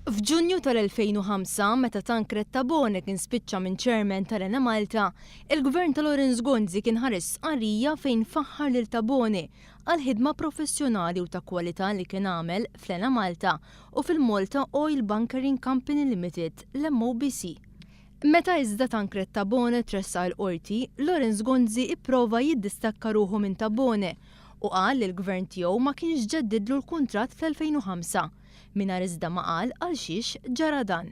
F'Ġunju tal-2005, meta Tancred Tabone kien spiċċa minn chairman tal-Enemalta, il-gvern ta' Lawrence Gonzi kien ħares stqarrija fejn faħħar lil Tabone għal ħidma professjonali u ta' kwalità li kien għamel fl-Enemalta u fil-Malta Oil Bunkering Company Limited, l-MOBC. Meta iżda Tancred Tabone tressa l-qorti, Lawrence Gonzi ipprova jiddistakka ruħu minn Tabone u qal li l-gvern tiegħu ma kienx ġeddidlu l-kuntratt fl-2005 mingħajr iżda ma qal għal xiex ġara dan.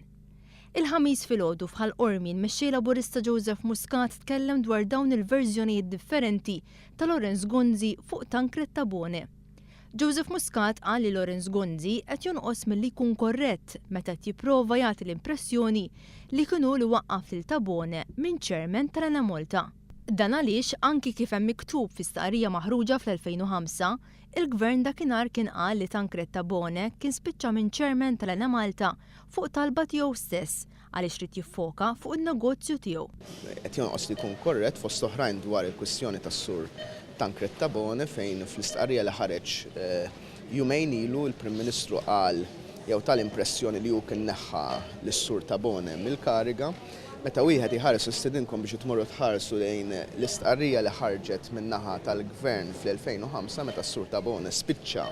Il-ħamis filgħodu f'Il-Mexxej Laburista Joseph Muscat tkellem dwar dawn il-verżjonijiet differenti ta' Lawrence Gonzi fuq Tancred Tabone. Joseph Muscat qal li Lawrence Gonzi qed jonqos milli jkun korrett meta qed jipprova jagħti l-impressjoni li kienu li waqqaf lil Tabone minn chairman tal-Enemalta. Dan għaliex anki kif hemm miktub fi stqarrija maħruġa fl-2005, il-gvern dakinhar kien qal li Tancred Tabone kien spiċċa minn chairman tal-Enemalta fuq talba tiegħu stess għaliex rid jiffoka fuq in-negozju tiegħu. Qed jonqos li jkun korrett fost oħrajn dwar il-kwistjoni tas-sur Tancred Tabone fejn fl-istqarrija li ħareġ jumejn ilu l-Prim Ministru qal jew tal-impressjoni li hu kien neħħa lis-sur Tabone mill-kariga. Meta wieħed iħares istedinkom biex itmorru tħarsu lejn l-istqarrija li ħarġet min-naħa tal-gvern fl-2005 meta s-sur Tabone spiċċa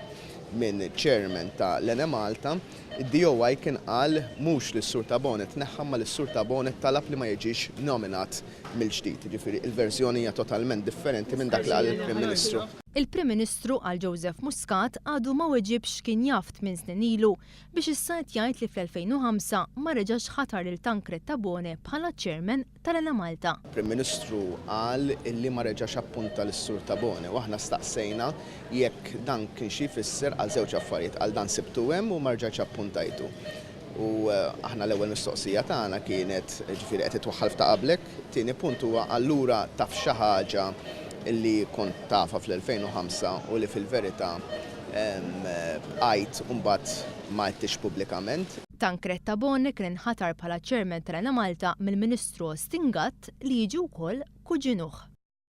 minn chairman ta' l-Enemalta, id-DOI kien qal mhux li s-sur Tabone tneħħa ma li s-sur Tabone talab li ma jiġix nominat mill-ġdid. Ġifieri il-verżjoni hija totalment differenti minn dak li qal il-Prim Ministru. Il-Prim Ministru għal Joseph Muscat għadu ma weġibx kien jaf 8 snin ilu biex issa qed jgħid li fl-2005 ma reġax ħatar lil Tancred Tabone bħala chairman tal-Enemalta. Il-Prim Ministru qal illi ma reġax appunta lis-sur Tabone u aħna staqsejna jekk dan kien xi jfisser għal żewġ affarijiet għal dan sibtu hemm u ma rġax appuntajtu. U aħna l-ewwel mistoqsija tagħna kienet ġifieri qed itwaħħal ta' qablek, tieni punt huwa allura taf xi ħaġa illi kont tafa fl-2005 u li fil-verità għajt mbagħad ma għedtix pubblikament. Tancred Tabone kien ħatar bħala chairman tal-Enemalta mill-Ministru Stingat li jiġi wkoll kuġinuh.